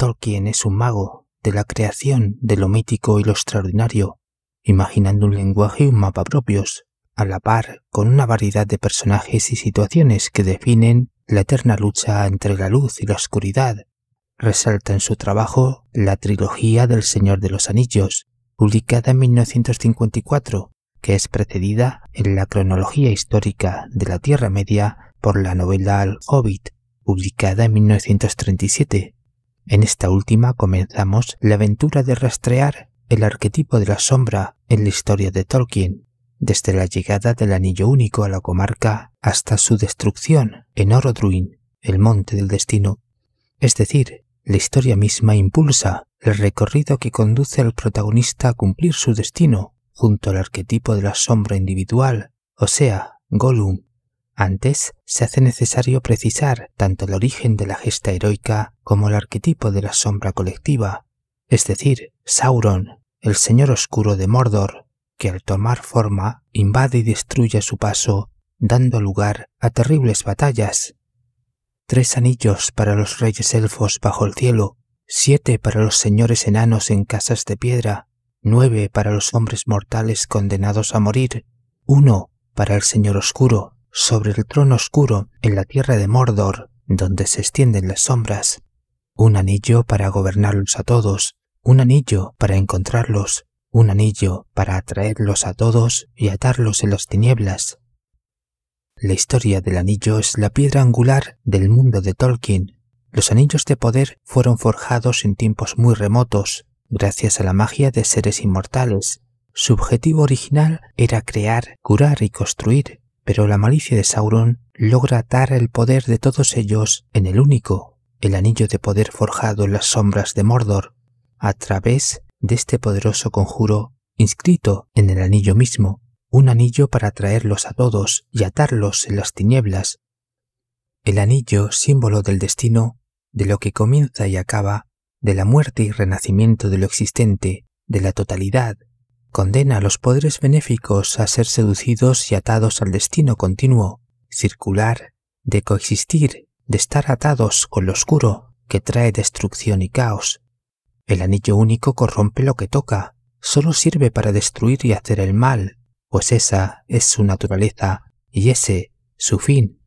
Tolkien es un mago de la creación de lo mítico y lo extraordinario, imaginando un lenguaje y un mapa propios, a la par con una variedad de personajes y situaciones que definen la eterna lucha entre la luz y la oscuridad. Resalta en su trabajo la trilogía del Señor de los Anillos, publicada en 1954, que es precedida en la cronología histórica de la Tierra Media por la novela El Hobbit, publicada en 1937. En esta última comenzamos la aventura de rastrear el arquetipo de la sombra en la historia de Tolkien, desde la llegada del Anillo Único a la comarca hasta su destrucción en Orodruin, el Monte del Destino. Es decir, la historia misma impulsa el recorrido que conduce al protagonista a cumplir su destino junto al arquetipo de la sombra individual, o sea, Gollum. Antes se hace necesario precisar tanto el origen de la gesta heroica como el arquetipo de la sombra colectiva, es decir, Sauron, el señor oscuro de Mordor, que al tomar forma invade y destruye a su paso, dando lugar a terribles batallas. 3 anillos para los reyes elfos bajo el cielo, 7 para los señores enanos en casas de piedra, 9 para los hombres mortales condenados a morir, 1 para el señor oscuro, sobre el trono oscuro en la tierra de Mordor, donde se extienden las sombras, 1 anillo para gobernarlos a todos, 1 anillo para encontrarlos, 1 anillo para atraerlos a todos y atarlos en las tinieblas. La historia del anillo es la piedra angular del mundo de Tolkien. Los anillos de poder fueron forjados en tiempos muy remotos, gracias a la magia de seres inmortales. Su objetivo original era crear, curar y construir, pero la malicia de Sauron logra atar el poder de todos ellos en el único, el anillo de poder forjado en las sombras de Mordor, a través de este poderoso conjuro inscrito en el anillo mismo, un anillo para atraerlos a todos y atarlos en las tinieblas. El anillo, símbolo del destino, de lo que comienza y acaba, de la muerte y renacimiento de lo existente, de la totalidad, condena a los poderes benéficos a ser seducidos y atados al destino continuo, circular, de coexistir, de estar atados con lo oscuro, que trae destrucción y caos. El anillo único corrompe lo que toca, solo sirve para destruir y hacer el mal, pues esa es su naturaleza y ese su fin.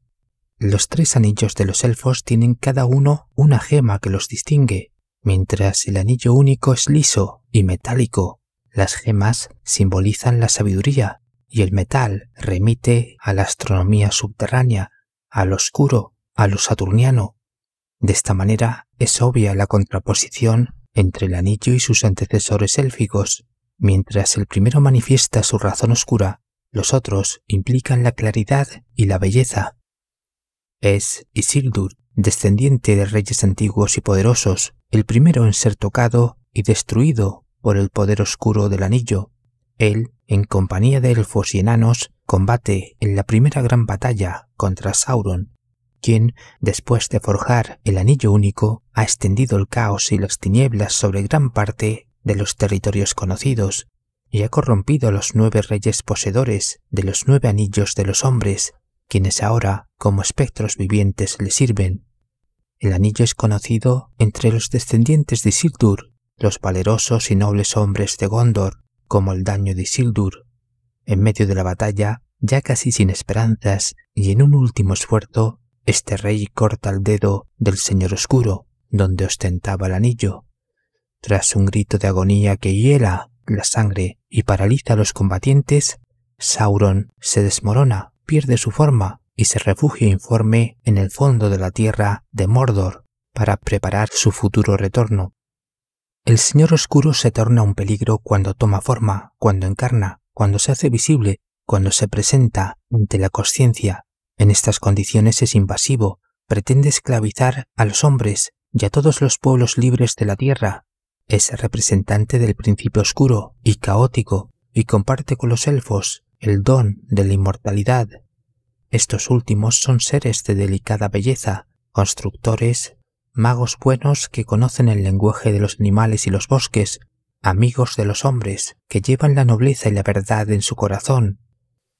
Los 3 anillos de los elfos tienen cada uno una gema que los distingue, mientras el anillo único es liso y metálico. Las gemas simbolizan la sabiduría y el metal remite a la astronomía subterránea, al oscuro, a lo saturniano. De esta manera es obvia la contraposición entre el anillo y sus antecesores élficos. Mientras el primero manifiesta su razón oscura, los otros implican la claridad y la belleza. Es Isildur, descendiente de reyes antiguos y poderosos, el primero en ser tocado y destruido por el poder oscuro del anillo. Él, en compañía de elfos y enanos, combate en la primera gran batalla contra Sauron, quien, después de forjar el anillo único, ha extendido el caos y las tinieblas sobre gran parte de los territorios conocidos, y ha corrompido a los 9 reyes poseedores de los 9 anillos de los hombres, quienes ahora, como espectros vivientes, le sirven. El anillo es conocido entre los descendientes de Isildur, los valerosos y nobles hombres de Gondor, como el daño de Isildur. En medio de la batalla, ya casi sin esperanzas y en un último esfuerzo, este rey corta el dedo del Señor Oscuro, donde ostentaba el anillo. Tras un grito de agonía que hiela la sangre y paraliza a los combatientes, Sauron se desmorona, pierde su forma y se refugia informe en el fondo de la tierra de Mordor para preparar su futuro retorno. El Señor Oscuro se torna un peligro cuando toma forma, cuando encarna, cuando se hace visible, cuando se presenta ante la consciencia. En estas condiciones es invasivo, pretende esclavizar a los hombres y a todos los pueblos libres de la tierra. Es representante del principio oscuro y caótico y comparte con los elfos el don de la inmortalidad. Estos últimos son seres de delicada belleza, constructores, magos buenos que conocen el lenguaje de los animales y los bosques, amigos de los hombres que llevan la nobleza y la verdad en su corazón.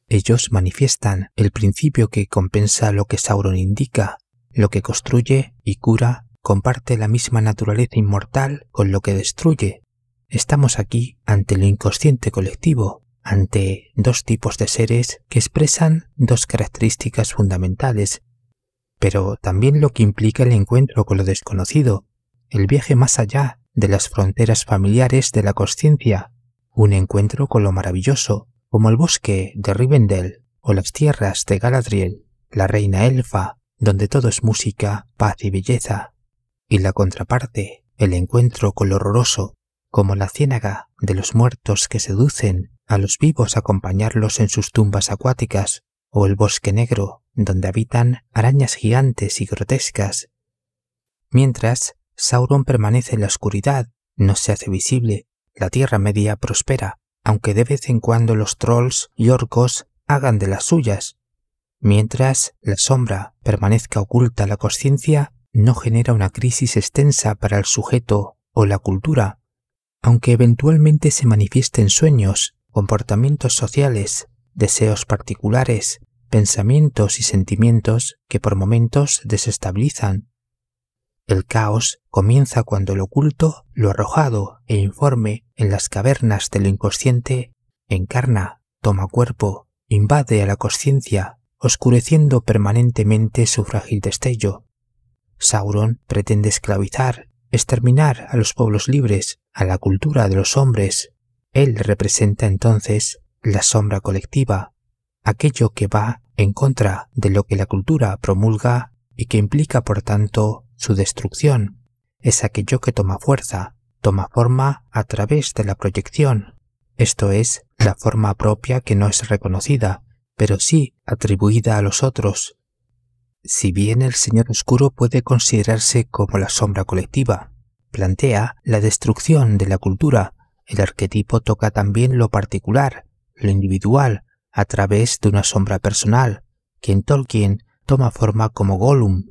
Ellos manifiestan el principio que compensa lo que Sauron indica, lo que construye y cura comparte la misma naturaleza inmortal con lo que destruye. Estamos aquí ante lo inconsciente colectivo, ante dos tipos de seres que expresan dos características fundamentales, pero también lo que implica el encuentro con lo desconocido, el viaje más allá de las fronteras familiares de la consciencia, un encuentro con lo maravilloso, como el bosque de Rivendell o las tierras de Galadriel, la reina elfa, donde todo es música, paz y belleza, y la contraparte, el encuentro con lo horroroso, como la ciénaga de los muertos que seducen a los vivos a acompañarlos en sus tumbas acuáticas, o el bosque negro, donde habitan arañas gigantes y grotescas. Mientras, Sauron permanece en la oscuridad, no se hace visible, la Tierra Media prospera, aunque de vez en cuando los trolls y orcos hagan de las suyas. Mientras la sombra permanezca oculta a la consciencia, no genera una crisis extensa para el sujeto o la cultura, aunque eventualmente se manifieste en sueños, comportamientos sociales, deseos particulares, pensamientos y sentimientos que por momentos desestabilizan. El caos comienza cuando lo oculto, lo arrojado e informe en las cavernas de lo inconsciente encarna, toma cuerpo, invade a la consciencia, oscureciendo permanentemente su frágil destello. Sauron pretende esclavizar, exterminar a los pueblos libres, a la cultura de los hombres. Él representa entonces la sombra colectiva, aquello que va en contra de lo que la cultura promulga y que implica, por tanto, su destrucción. Es aquello que toma fuerza, toma forma a través de la proyección. Esto es, la forma propia que no es reconocida, pero sí atribuida a los otros. Si bien el Señor Oscuro puede considerarse como la sombra colectiva, plantea la destrucción de la cultura, el arquetipo toca también lo particular, lo individual, a través de una sombra personal, que en Tolkien toma forma como Gollum.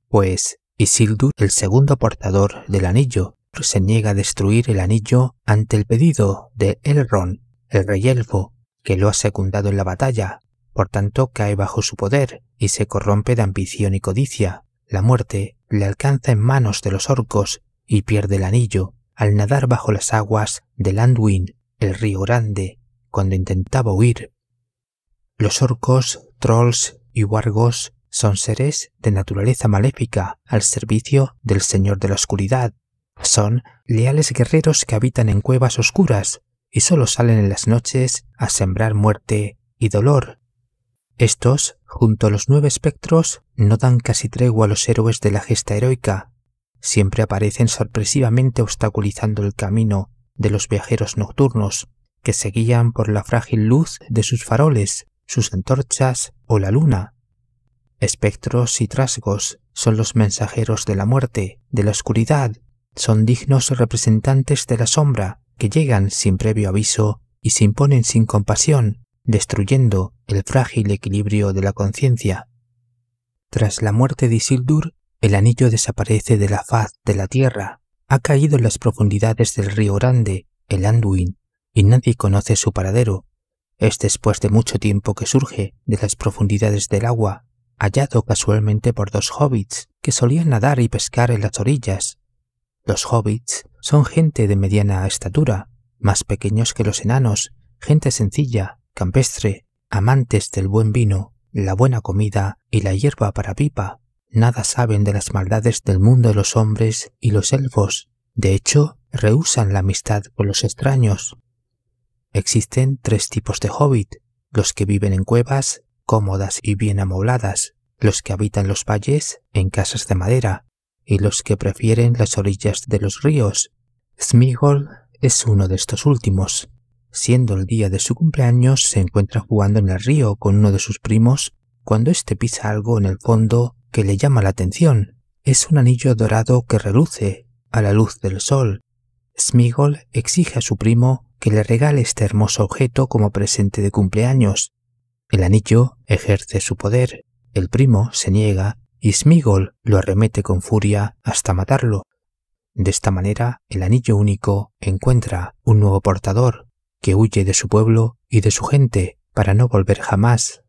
Pues Isildur, el segundo portador del anillo, se niega a destruir el anillo ante el pedido de Elrond, el rey elfo, que lo ha secundado en la batalla. Por tanto, cae bajo su poder y se corrompe de ambición y codicia. La muerte le alcanza en manos de los orcos y pierde el anillo al nadar bajo las aguas del Anduin, el río grande, cuando intentaba huir. Los orcos, trolls y wargos son seres de naturaleza maléfica al servicio del Señor de la Oscuridad. Son leales guerreros que habitan en cuevas oscuras y solo salen en las noches a sembrar muerte y dolor. Estos, junto a los 9 espectros, no dan casi tregua a los héroes de la gesta heroica. Siempre aparecen sorpresivamente obstaculizando el camino de los viajeros nocturnos, que se guían por la frágil luz de sus faroles, sus antorchas o la luna. Espectros y trasgos son los mensajeros de la muerte, de la oscuridad, son dignos representantes de la sombra, que llegan sin previo aviso y se imponen sin compasión, destruyendo el frágil equilibrio de la conciencia. Tras la muerte de Isildur, el anillo desaparece de la faz de la tierra, ha caído en las profundidades del río grande, el Anduin, y nadie conoce su paradero. Es después de mucho tiempo que surge de las profundidades del agua, hallado casualmente por 2 hobbits que solían nadar y pescar en las orillas. Los hobbits son gente de mediana estatura, más pequeños que los enanos, gente sencilla, campestre, amantes del buen vino, la buena comida y la hierba para pipa. Nada saben de las maldades del mundo de los hombres y los elfos. De hecho, rehúsan la amistad con los extraños. Existen 3 tipos de hobbit: los que viven en cuevas, cómodas y bien amobladas, los que habitan los valles, en casas de madera, y los que prefieren las orillas de los ríos. Sméagol es uno de estos últimos. Siendo el día de su cumpleaños, se encuentra jugando en el río con uno de sus primos cuando éste pisa algo en el fondo que le llama la atención. Es un anillo dorado que reluce a la luz del sol. Sméagol exige a su primo que le regale este hermoso objeto como presente de cumpleaños. El anillo ejerce su poder, el primo se niega y Sméagol lo arremete con furia hasta matarlo. De esta manera, el anillo único encuentra un nuevo portador que huye de su pueblo y de su gente para no volver jamás.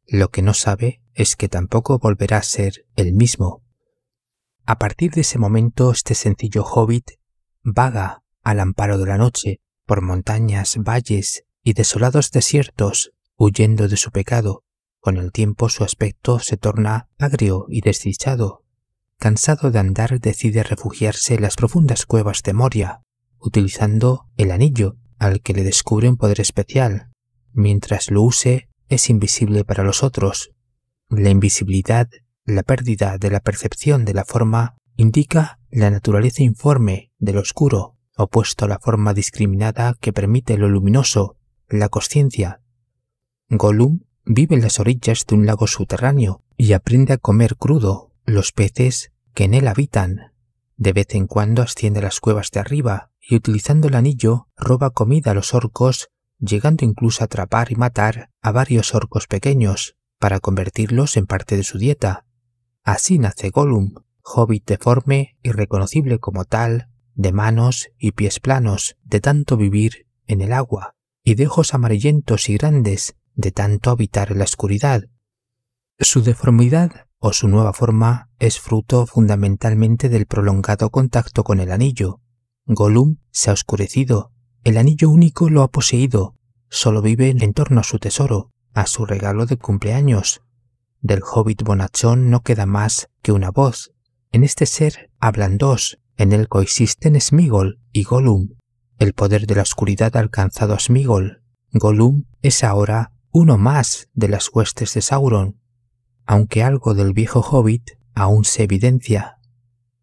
Lo que no sabe es que tampoco volverá a ser el mismo. A partir de ese momento, este sencillo hobbit vaga al amparo de la noche por montañas, valles y desolados desiertos, huyendo de su pecado. Con el tiempo su aspecto se torna agrio y desdichado. Cansado de andar, decide refugiarse en las profundas cuevas de Moria, utilizando el anillo, al que le descubre un poder especial. Mientras lo use, es invisible para los otros. La invisibilidad, la pérdida de la percepción de la forma, indica la naturaleza informe del oscuro, opuesto a la forma discriminada que permite lo luminoso, la consciencia. Gollum vive en las orillas de un lago subterráneo y aprende a comer crudo los peces que en él habitan. De vez en cuando asciende a las cuevas de arriba y, utilizando el anillo, roba comida a los orcos, llegando incluso a atrapar y matar a varios orcos pequeños para convertirlos en parte de su dieta. Así nace Gollum, hobbit deforme y reconocible como tal, de manos y pies planos, de tanto vivir en el agua, y de ojos amarillentos y grandes, de tanto habitar en la oscuridad. Su deformidad o su nueva forma es fruto fundamentalmente del prolongado contacto con el anillo. Gollum se ha oscurecido, el anillo único lo ha poseído, solo vive en torno a su tesoro, a su regalo de cumpleaños. Del hobbit bonachón no queda más que una voz. En este ser hablan dos, en él coexisten Sméagol y Gollum. El poder de la oscuridad ha alcanzado a Sméagol. Gollum es ahora uno más de las huestes de Sauron, aunque algo del viejo hobbit aún se evidencia.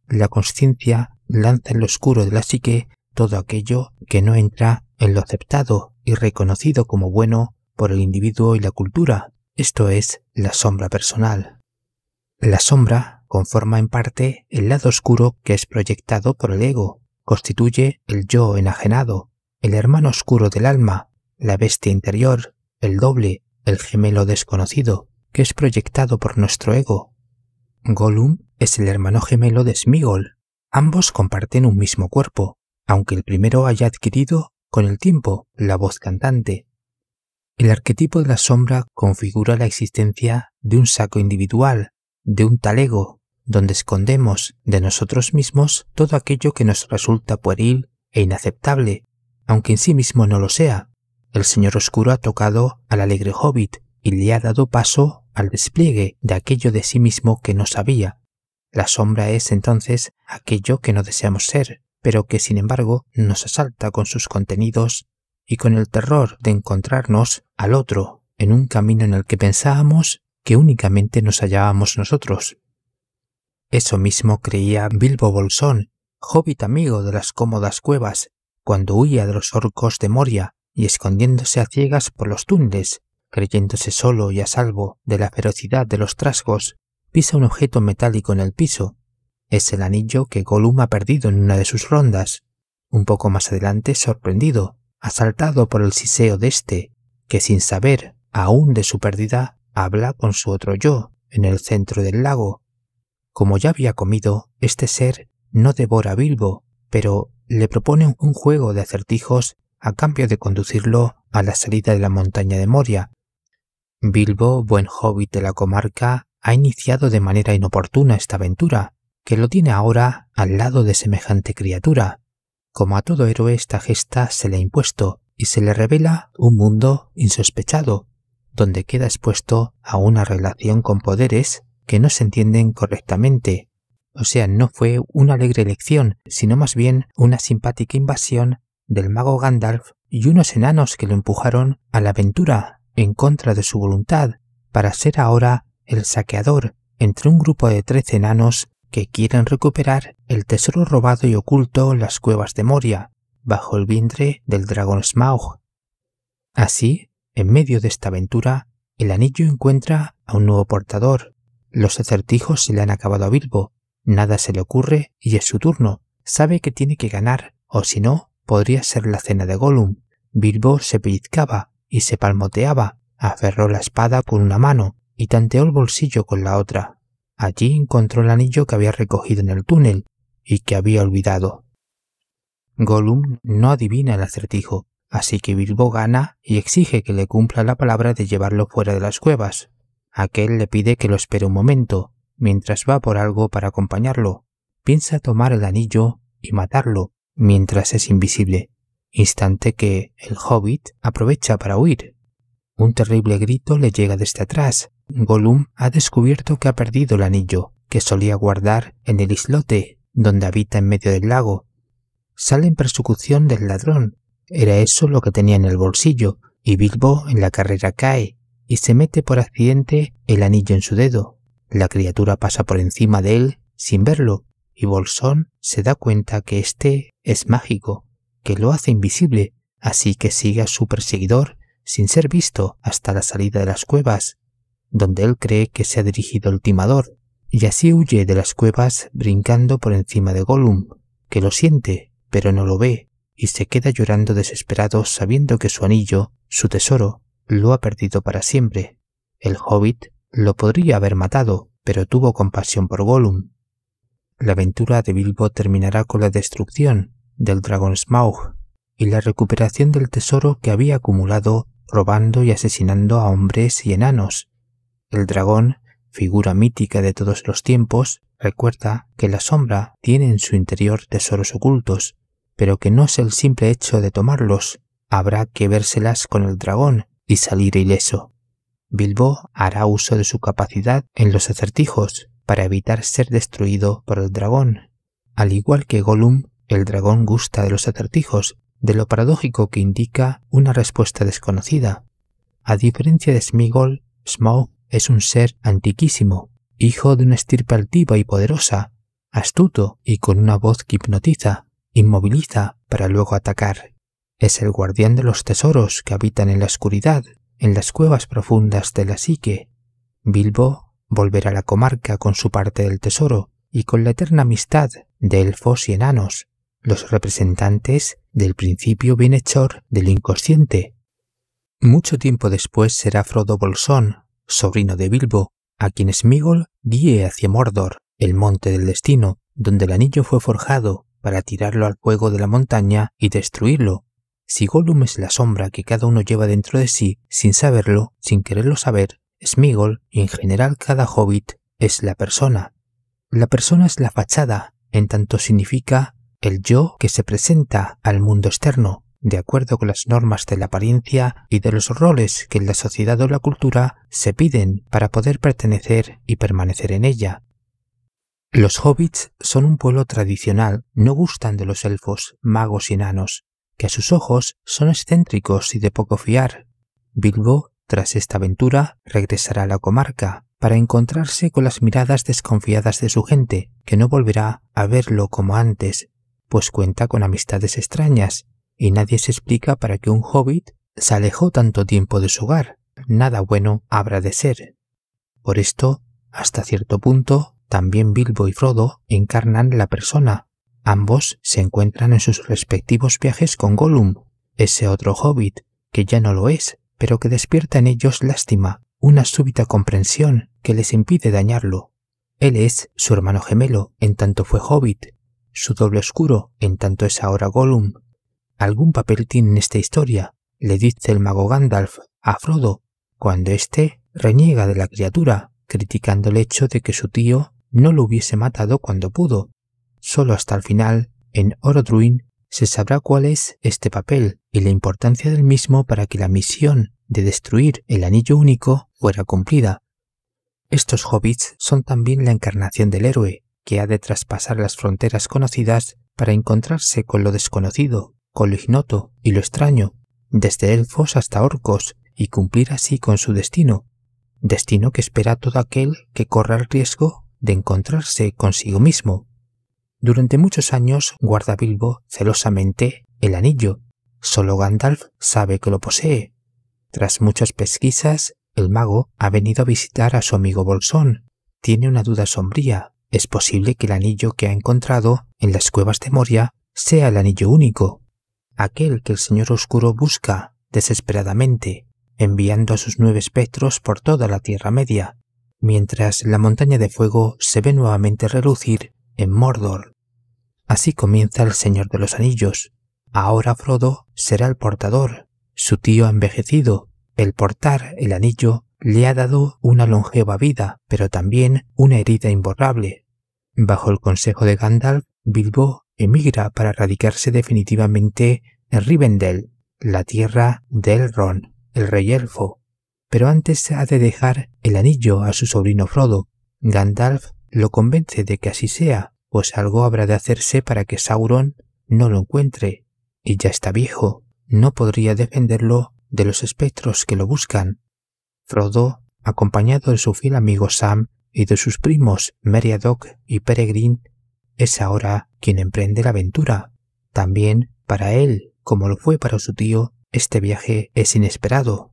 La consciencia lanza en lo oscuro de la psique todo aquello que no entra en lo aceptado y reconocido como bueno por el individuo y la cultura, esto es, la sombra personal. La sombra conforma en parte el lado oscuro que es proyectado por el ego, constituye el yo enajenado, el hermano oscuro del alma, la bestia interior, el doble, el gemelo desconocido, que es proyectado por nuestro ego. Gollum es el hermano gemelo de Sméagol. Ambos comparten un mismo cuerpo, aunque el primero haya adquirido, con el tiempo, la voz cantante. El arquetipo de la sombra configura la existencia de un saco individual, de un talego, donde escondemos de nosotros mismos todo aquello que nos resulta pueril e inaceptable, aunque en sí mismo no lo sea. El señor oscuro ha tocado al alegre hobbit y le ha dado paso al despliegue de aquello de sí mismo que no sabía. La sombra es entonces aquello que no deseamos ser, pero que sin embargo nos asalta con sus contenidos y con el terror de encontrarnos al otro en un camino en el que pensábamos que únicamente nos hallábamos nosotros. Eso mismo creía Bilbo Bolsón, hobbit amigo de las cómodas cuevas, cuando huía de los orcos de Moria y escondiéndose a ciegas por los túneles, creyéndose solo y a salvo de la ferocidad de los trasgos, pisa un objeto metálico en el piso. Es el anillo que Gollum ha perdido en una de sus rondas. Un poco más adelante, sorprendido, asaltado por el siseo de este, que sin saber aún de su pérdida, habla con su otro yo en el centro del lago. Como ya había comido, este ser no devora a Bilbo, pero le propone un juego de acertijos a cambio de conducirlo a la salida de la montaña de Moria. Bilbo, buen hobbit de la comarca, ha iniciado de manera inoportuna esta aventura, que lo tiene ahora al lado de semejante criatura. Como a todo héroe, esta gesta se le ha impuesto y se le revela un mundo insospechado, donde queda expuesto a una relación con poderes que no se entienden correctamente. O sea, no fue una alegre elección, sino más bien una simpática invasión del mago Gandalf y unos enanos que lo empujaron a la aventura en contra de su voluntad, para ser ahora el saqueador entre un grupo de 13 enanos que quieren recuperar el tesoro robado y oculto en las cuevas de Moria, bajo el vientre del dragón Smaug. Así, en medio de esta aventura, el anillo encuentra a un nuevo portador. Los acertijos se le han acabado a Bilbo, nada se le ocurre y es su turno. Sabe que tiene que ganar, o si no, podría ser la cena de Gollum. Bilbo se pellizcaba y se palmoteaba, aferró la espada con una mano y tanteó el bolsillo con la otra. Allí encontró el anillo que había recogido en el túnel y que había olvidado. Gollum no adivina el acertijo, así que Bilbo gana y exige que le cumpla la palabra de llevarlo fuera de las cuevas. Aquel le pide que lo espere un momento, mientras va por algo para acompañarlo. piensa tomar el anillo y matarlo mientras es invisible, instante que el hobbit aprovecha para huir. Un terrible grito le llega desde atrás. Gollum ha descubierto que ha perdido el anillo que solía guardar en el islote donde habita en medio del lago. Sale en persecución del ladrón. Era eso lo que tenía en el bolsillo, y Bilbo en la carrera cae y se mete por accidente el anillo en su dedo. La criatura pasa por encima de él sin verlo, y Bolsón se da cuenta que este es mágico, que lo hace invisible, así que sigue a su perseguidor sin ser visto hasta la salida de las cuevas, donde él cree que se ha dirigido el timador, y así huye de las cuevas brincando por encima de Gollum, que lo siente, pero no lo ve, y se queda llorando desesperado sabiendo que su anillo, su tesoro, lo ha perdido para siempre. El hobbit lo podría haber matado, pero tuvo compasión por Gollum. La aventura de Bilbo terminará con la destrucción del dragón Smaug y la recuperación del tesoro que había acumulado robando y asesinando a hombres y enanos. El dragón, figura mítica de todos los tiempos, recuerda que la sombra tiene en su interior tesoros ocultos, pero que no es el simple hecho de tomarlos, habrá que vérselas con el dragón y salir ileso. Bilbo hará uso de su capacidad en los acertijos para evitar ser destruido por el dragón. Al igual que Gollum, el dragón gusta de los acertijos, de lo paradójico que indica una respuesta desconocida. A diferencia de Sméagol, Smaug es un ser antiquísimo, hijo de una estirpe altiva y poderosa, astuto y con una voz que hipnotiza, inmoviliza para luego atacar. Es el guardián de los tesoros que habitan en la oscuridad, en las cuevas profundas de la psique. Bilbo volverá a la comarca con su parte del tesoro y con la eterna amistad de elfos y enanos, los representantes del principio bienhechor del inconsciente. Mucho tiempo después será Frodo Bolsón, sobrino de Bilbo, a quien Sméagol guíe hacia Mordor, el monte del destino, donde el anillo fue forjado para tirarlo al fuego de la montaña y destruirlo. Si Gollum es la sombra que cada uno lleva dentro de sí, sin saberlo, sin quererlo saber, Sméagol y en general cada hobbit es la persona. La persona es la fachada, en tanto significa el yo que se presenta al mundo externo, de acuerdo con las normas de la apariencia y de los roles que en la sociedad o la cultura se piden para poder pertenecer y permanecer en ella. Los hobbits son un pueblo tradicional, no gustan de los elfos, magos y enanos, que a sus ojos son excéntricos y de poco fiar. Bilbo, tras esta aventura, regresará a la comarca para encontrarse con las miradas desconfiadas de su gente, que no volverá a verlo como antes, pues cuenta con amistades extrañas, y nadie se explica para qué un hobbit se alejó tanto tiempo de su hogar. Nada bueno habrá de ser. Por esto, hasta cierto punto, también Bilbo y Frodo encarnan la persona. Ambos se encuentran en sus respectivos viajes con Gollum, ese otro hobbit, que ya no lo es, pero que despierta en ellos lástima, una súbita comprensión que les impide dañarlo. Él es su hermano gemelo, en tanto fue hobbit, su doble oscuro, en tanto es ahora Gollum. Algún papel tiene en esta historia, le dice el mago Gandalf a Frodo, cuando éste reniega de la criatura, criticando el hecho de que su tío no lo hubiese matado cuando pudo. Solo hasta el final, en Orodruin, se sabrá cuál es este papel y la importancia del mismo para que la misión de destruir el anillo único fuera cumplida. Estos hobbits son también la encarnación del héroe, que ha de traspasar las fronteras conocidas para encontrarse con lo desconocido, con lo ignoto y lo extraño, desde elfos hasta orcos, y cumplir así con su destino que espera a todo aquel que corra el riesgo de encontrarse consigo mismo. Durante muchos años guarda Bilbo celosamente el anillo. Solo Gandalf sabe que lo posee. Tras muchas pesquisas, el mago ha venido a visitar a su amigo Bolsón. Tiene una duda sombría. Es posible que el anillo que ha encontrado en las cuevas de Moria sea el anillo único, aquel que el Señor Oscuro busca desesperadamente, enviando a sus 9 espectros por toda la Tierra Media, mientras la montaña de fuego se ve nuevamente relucir en Mordor. Así comienza El Señor de los Anillos. Ahora Frodo será el portador. Su tío ha envejecido. El portar el anillo le ha dado una longeva vida, pero también una herida imborrable. Bajo el consejo de Gandalf, Bilbo emigra para radicarse definitivamente en Rivendell, la tierra de Elrond, el rey elfo. Pero antes ha de dejar el anillo a su sobrino Frodo. Gandalf lo convence de que así sea, pues algo habrá de hacerse para que Sauron no lo encuentre, y ya está viejo, no podría defenderlo de los espectros que lo buscan. Frodo, acompañado de su fiel amigo Sam y de sus primos Meriadoc y Peregrin, es ahora quien emprende la aventura. También para él, como lo fue para su tío, este viaje es inesperado.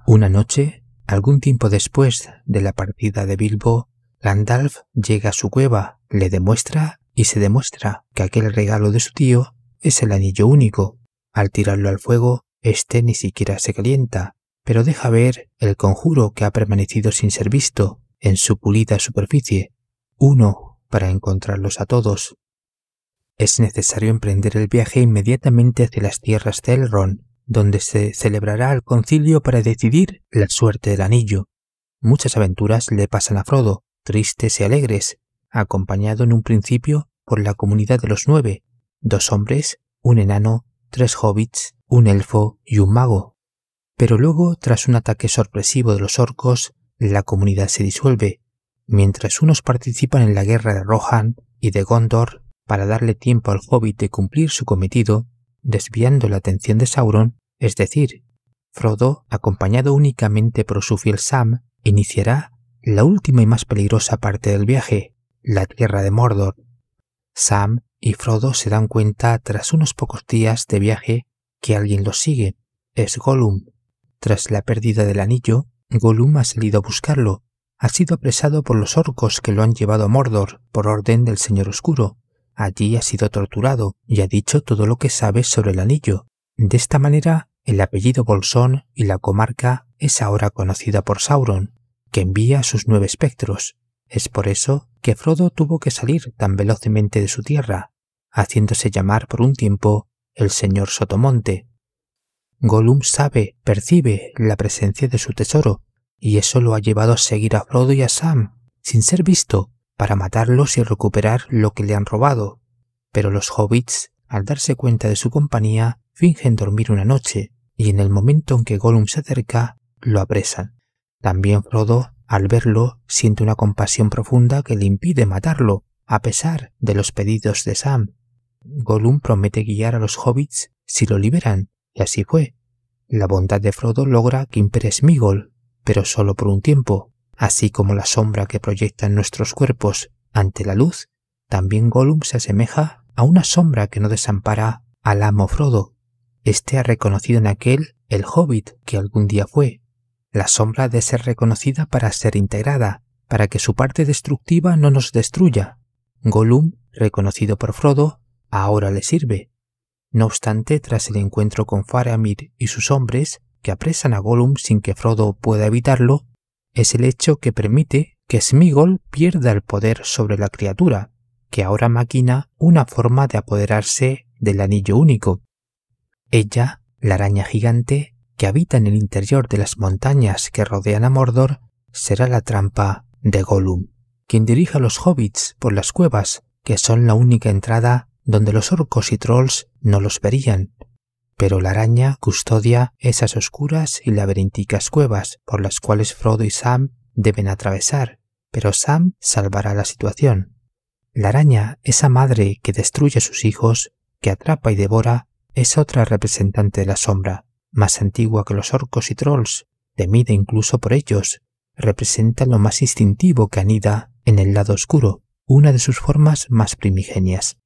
Una noche, algún tiempo después de la partida de Bilbo, Gandalf llega a su cueva, le demuestra y se demuestra que aquel regalo de su tío es el anillo único. Al tirarlo al fuego, este ni siquiera se calienta, pero deja ver el conjuro que ha permanecido sin ser visto en su pulida superficie. Uno para encontrarlos a todos. Es necesario emprender el viaje inmediatamente hacia las tierras de Elrond, donde se celebrará el concilio para decidir la suerte del anillo. Muchas aventuras le pasan a Frodo, tristes y alegres, acompañado en un principio por la comunidad de los 9, 2 hombres, un enano, 3 hobbits, un elfo y un mago. Pero luego, tras un ataque sorpresivo de los orcos, la comunidad se disuelve, mientras unos participan en la guerra de Rohan y de Gondor para darle tiempo al hobbit de cumplir su cometido, desviando la atención de Sauron, es decir, Frodo, acompañado únicamente por su fiel Sam, iniciará la última y más peligrosa parte del viaje, la tierra de Mordor. Sam y Frodo se dan cuenta tras unos pocos días de viaje que alguien los sigue. Es Gollum. Tras la pérdida del anillo, Gollum ha salido a buscarlo. Ha sido apresado por los orcos que lo han llevado a Mordor por orden del Señor Oscuro. Allí ha sido torturado y ha dicho todo lo que sabe sobre el anillo. De esta manera, el apellido Bolsón y la comarca es ahora conocida por Sauron, que envía a sus 9 espectros. Es por eso que Frodo tuvo que salir tan velozmente de su tierra, haciéndose llamar por un tiempo el Señor Sotomonte. Gollum sabe, percibe la presencia de su tesoro, y eso lo ha llevado a seguir a Frodo y a Sam, sin ser visto, para matarlos y recuperar lo que le han robado. Pero los hobbits, al darse cuenta de su compañía, fingen dormir una noche, y en el momento en que Gollum se acerca, lo apresan. También Frodo, al verlo, siente una compasión profunda que le impide matarlo, a pesar de los pedidos de Sam. Gollum promete guiar a los hobbits si lo liberan, y así fue. La bondad de Frodo logra que impere Sméagol, pero solo por un tiempo. Así como la sombra que proyectan nuestros cuerpos ante la luz, también Gollum se asemeja a una sombra que no desampara al amo Frodo. Este ha reconocido en aquel el hobbit que algún día fue. La sombra ha de ser reconocida para ser integrada, para que su parte destructiva no nos destruya. Gollum, reconocido por Frodo, ahora le sirve. No obstante, tras el encuentro con Faramir y sus hombres, que apresan a Gollum sin que Frodo pueda evitarlo, es el hecho que permite que Sméagol pierda el poder sobre la criatura, que ahora maquina una forma de apoderarse del anillo único. Ella, la araña gigante, que habita en el interior de las montañas que rodean a Mordor, será la trampa de Gollum, quien dirija a los hobbits por las cuevas, que son la única entrada donde los orcos y trolls no los verían. Pero la araña custodia esas oscuras y laberínticas cuevas por las cuales Frodo y Sam deben atravesar, pero Sam salvará la situación. La araña, esa madre que destruye a sus hijos, que atrapa y devora, es otra representante de la sombra, más antigua que los orcos y trolls, temida incluso por ellos. Representa lo más instintivo que anida en el lado oscuro, una de sus formas más primigenias.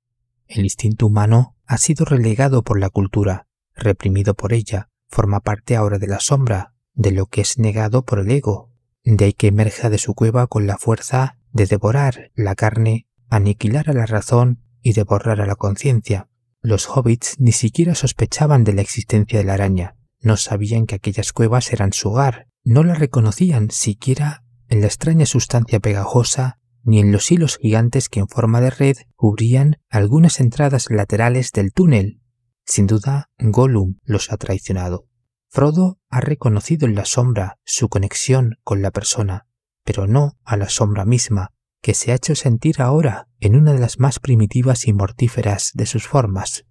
El instinto humano ha sido relegado por la cultura, reprimido por ella, forma parte ahora de la sombra, de lo que es negado por el ego. De ahí que emerja de su cueva con la fuerza de devorar la carne, aniquilar a la razón y devorar a la conciencia. Los hobbits ni siquiera sospechaban de la existencia de la araña, no sabían que aquellas cuevas eran su hogar, no la reconocían siquiera en la extraña sustancia pegajosa ni en los hilos gigantes que en forma de red cubrían algunas entradas laterales del túnel. Sin duda, Gollum los ha traicionado. Frodo ha reconocido en la sombra su conexión con la persona, pero no a la sombra misma, que se ha hecho sentir ahora en una de las más primitivas y mortíferas de sus formas.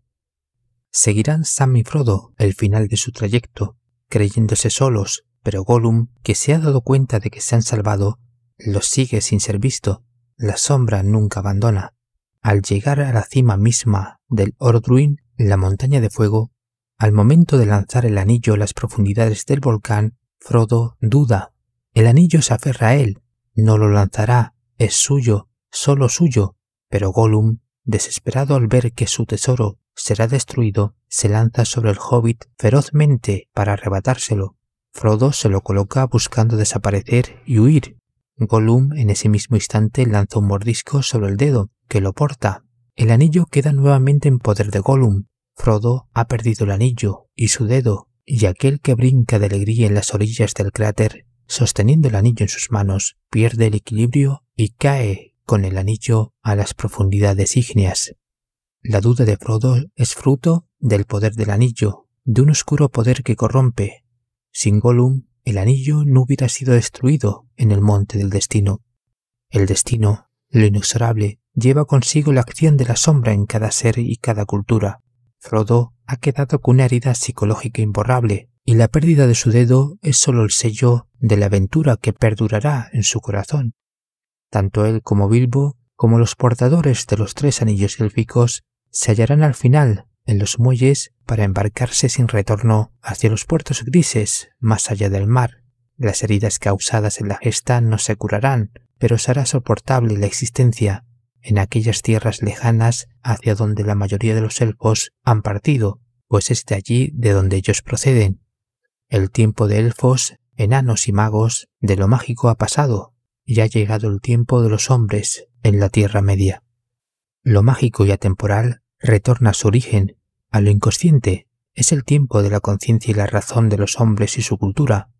Seguirán Sam y Frodo el final de su trayecto, creyéndose solos, pero Gollum, que se ha dado cuenta de que se han salvado, los sigue sin ser visto. La sombra nunca abandona. Al llegar a la cima misma del Ordruin, la montaña de fuego, al momento de lanzar el anillo a las profundidades del volcán, Frodo duda. El anillo se aferra a él, no lo lanzará, es suyo, solo suyo, pero Gollum, desesperado al ver que su tesoro será destruido, se lanza sobre el hobbit ferozmente para arrebatárselo. Frodo se lo coloca buscando desaparecer y huir. Gollum en ese mismo instante lanza un mordisco sobre el dedo que lo porta. El anillo queda nuevamente en poder de Gollum. Frodo ha perdido el anillo y su dedo, y aquel que brinca de alegría en las orillas del cráter, sosteniendo el anillo en sus manos, pierde el equilibrio y cae con el anillo a las profundidades ígneas. La duda de Frodo es fruto del poder del anillo, de un oscuro poder que corrompe. Sin Gollum, el anillo no hubiera sido destruido en el monte del destino. El destino, lo inexorable, lleva consigo la acción de la sombra en cada ser y cada cultura. Frodo ha quedado con una herida psicológica imborrable, y la pérdida de su dedo es solo el sello de la aventura que perdurará en su corazón. Tanto él como Bilbo, como los portadores de los 3 anillos élficos, se hallarán al final en los muelles para embarcarse sin retorno hacia los puertos grises más allá del mar. Las heridas causadas en la gesta no se curarán, pero será soportable la existencia en aquellas tierras lejanas hacia donde la mayoría de los elfos han partido, pues es de allí de donde ellos proceden. El tiempo de elfos, enanos y magos, de lo mágico ha pasado, y ha llegado el tiempo de los hombres en la Tierra Media. Lo mágico y atemporal retorna a su origen, a lo inconsciente. Es el tiempo de la conciencia y la razón de los hombres y su cultura.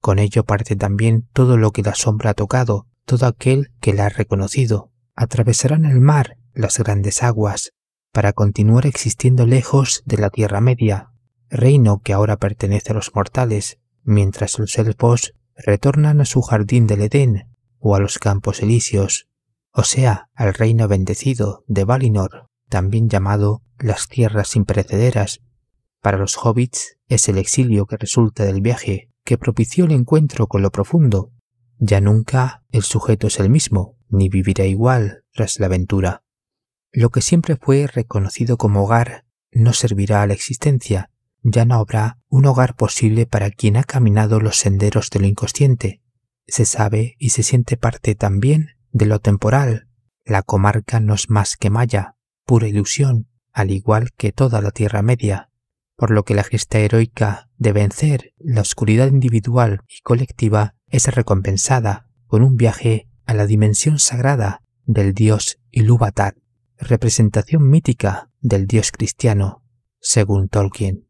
Con ello parte también todo lo que la sombra ha tocado, todo aquel que la ha reconocido. Atravesarán el mar, las grandes aguas, para continuar existiendo lejos de la Tierra Media, reino que ahora pertenece a los mortales, mientras los elfos retornan a su jardín del Edén o a los campos elíseos, o sea, al reino bendecido de Valinor, también llamado las tierras imperecederas. Para los hobbits es el exilio que resulta del viaje que propició el encuentro con lo profundo. Ya nunca el sujeto es el mismo, ni vivirá igual tras la aventura. Lo que siempre fue reconocido como hogar no servirá a la existencia. Ya no habrá un hogar posible para quien ha caminado los senderos de lo inconsciente. Se sabe y se siente parte también de lo temporal. La comarca no es más que malla, pura ilusión, al igual que toda la Tierra Media, por lo que la gesta heroica de vencer la oscuridad individual y colectiva es recompensada con un viaje a la dimensión sagrada del dios Ilúvatar, representación mítica del dios cristiano, según Tolkien.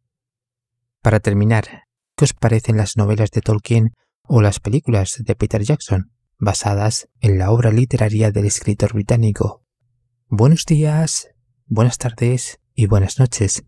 Para terminar, ¿qué os parecen las novelas de Tolkien o las películas de Peter Jackson, basadas en la obra literaria del escritor británico? Buenos días, buenas tardes y buenas noches.